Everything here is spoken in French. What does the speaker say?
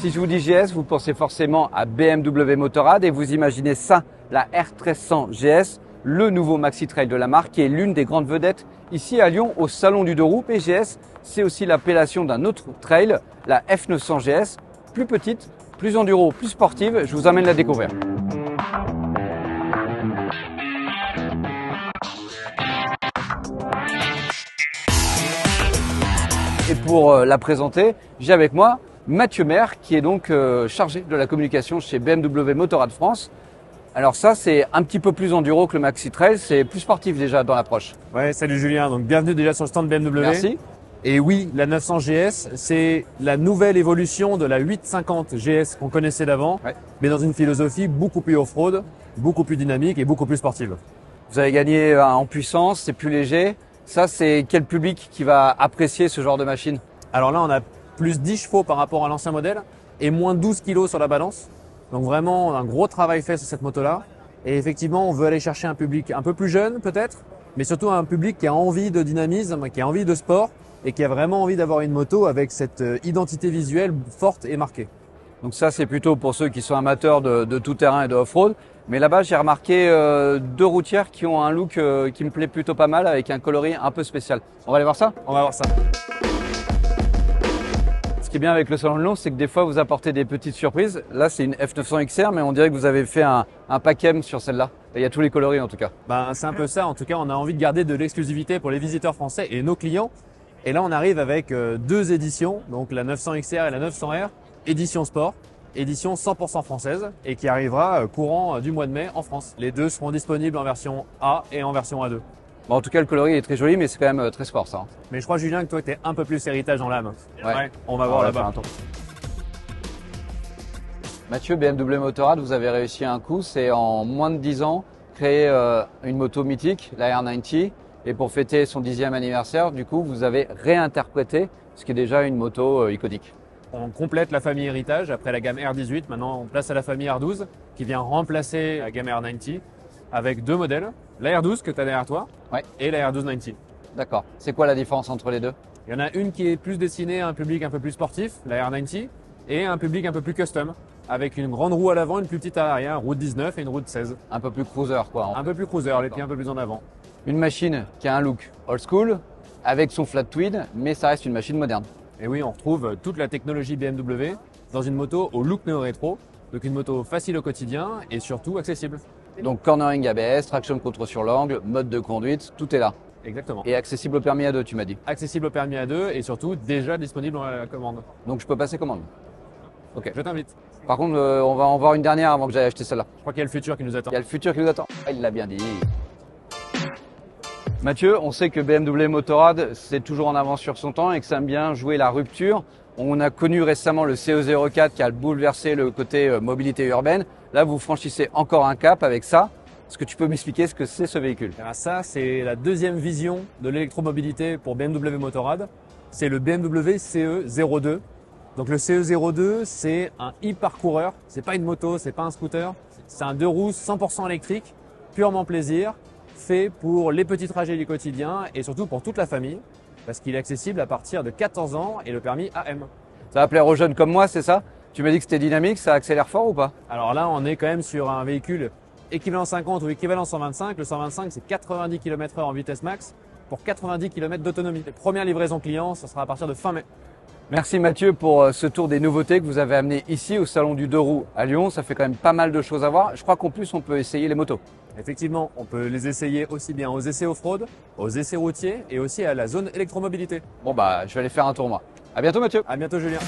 Si je vous dis GS, vous pensez forcément à BMW Motorrad et vous imaginez ça, la R1300 GS, le nouveau maxi trail de la marque qui est l'une des grandes vedettes ici à Lyon au Salon du Deux Roues. Et GS, c'est aussi l'appellation d'un autre trail, la F900 GS, plus petite, plus enduro, plus sportive. Je vous emmène la découvrir. Et pour la présenter, j'ai avec moi Mathieu Maire qui est donc chargé de la communication chez BMW Motorrad France. Alors ça, c'est un petit peu plus enduro que le Maxi Trail, c'est plus sportif déjà dans l'approche. Ouais, salut Julien, donc bienvenue déjà sur le stand BMW. Merci. Et oui, la 900 GS, c'est la nouvelle évolution de la 850 GS qu'on connaissait d'avant, Ouais. mais dans une philosophie beaucoup plus off-road, beaucoup plus dynamique et beaucoup plus sportive. Vous avez gagné en puissance, c'est plus léger. Ça, c'est quel public qui va apprécier ce genre de machine? Alors là, on a plus 10 chevaux par rapport à l'ancien modèle et moins 12 kg sur la balance. Donc vraiment un gros travail fait sur cette moto-là. Et effectivement, on veut aller chercher un public un peu plus jeune peut-être, mais surtout un public qui a envie de dynamisme, qui a envie de sport et qui a vraiment envie d'avoir une moto avec cette identité visuelle forte et marquée. Donc ça, c'est plutôt pour ceux qui sont amateurs de tout-terrain et de off-road. Mais là-bas, j'ai remarqué deux routières qui ont un look qui me plaît plutôt pas mal avec un coloris un peu spécial. On va aller voir ça? On va voir ça. Ce qui est bien avec le Salon de Lyon, c'est que des fois, vous apportez des petites surprises. Là, c'est une F900 XR, mais on dirait que vous avez fait un pack M sur celle-là. Il y a tous les coloris en tout cas. Ben, c'est un peu ça. En tout cas, on a envie de garder de l'exclusivité pour les visiteurs français et nos clients. Et là, on arrive avec deux éditions, donc la 900 XR et la 900R, édition sport, édition 100% française et qui arrivera courant du mois de mai en France. Les deux seront disponibles en version A et en version A2. Bon, en tout cas, le coloris est très joli, mais c'est quand même très sport ça. Mais je crois, Julien, que toi, tu es un peu plus héritage dans l'âme. Ouais. On va voir faire là-bas. un tour. Mathieu, BMW Motorrad, vous avez réussi un coup, c'est en moins de 10 ans, créer une moto mythique, la R90. Et pour fêter son 10e anniversaire, du coup, vous avez réinterprété ce qui est déjà une moto iconique. On complète la famille héritage après la gamme R18. Maintenant, on place à la famille R12 qui vient remplacer la gamme R90 avec deux modèles. La R12 que tu as derrière toi Ouais. et la R12 90. D'accord. C'est quoi la différence entre les deux? Il y en a une qui est plus destinée à un public un peu plus sportif, la R90, et un public un peu plus custom, avec une grande roue à l'avant, une plus petite à l'arrière, roue de 19 et une roue de 16. Un peu plus cruiser, quoi. Un peu plus cruiser, les pieds un peu plus en avant. Une machine qui a un look old school, avec son flat tweed, mais ça reste une machine moderne. Et oui, on retrouve toute la technologie BMW dans une moto au look néo-rétro, donc une moto facile au quotidien et surtout accessible. Donc cornering ABS, traction contrôle sur l'angle, mode de conduite, tout est là. Exactement. Et accessible au permis A2, tu m'as dit. Accessible au permis A2 et surtout déjà disponible dans la commande. Donc je peux passer commande. Ok. Je t'invite. Par contre, on va en voir une dernière avant que j'aille acheter celle-là. Je crois qu'il y a le futur qui nous attend. Il y a le futur qui nous attend. Ah, il l'a bien dit. Mathieu, on sait que BMW Motorrad, c'est toujours en avance sur son temps et que ça aime bien jouer la rupture. On a connu récemment le CE04 qui a bouleversé le côté mobilité urbaine. Là, vous franchissez encore un cap avec ça. Est-ce que tu peux m'expliquer ce que c'est ce véhicule? Alors ça, c'est la deuxième vision de l'électromobilité pour BMW Motorrad. C'est le BMW CE02. Donc le CE02, c'est un e-parcoureur. C'est pas une moto, c'est pas un scooter. C'est un deux roues 100% électrique, purement plaisir, fait pour les petits trajets du quotidien et surtout pour toute la famille, parce qu'il est accessible à partir de 14 ans et le permis AM. Ça va plaire aux jeunes comme moi, c'est ça? Tu m'as dit que c'était dynamique, ça accélère fort ou pas? Alors là, on est quand même sur un véhicule équivalent 50 ou équivalent 125. Le 125, c'est 90 km/h en vitesse max pour 90 km d'autonomie. Les premières livraisons clients, ça sera à partir de fin mai. Merci Mathieu pour ce tour des nouveautés que vous avez amené ici au Salon du Deux Roues à Lyon. Ça fait quand même pas mal de choses à voir. Je crois qu'en plus, on peut essayer les motos. Effectivement, on peut les essayer aussi bien aux essais off-road, aux essais routiers et aussi à la zone électromobilité. Bon bah, je vais aller faire un tour moi. À bientôt Mathieu. À bientôt Julien.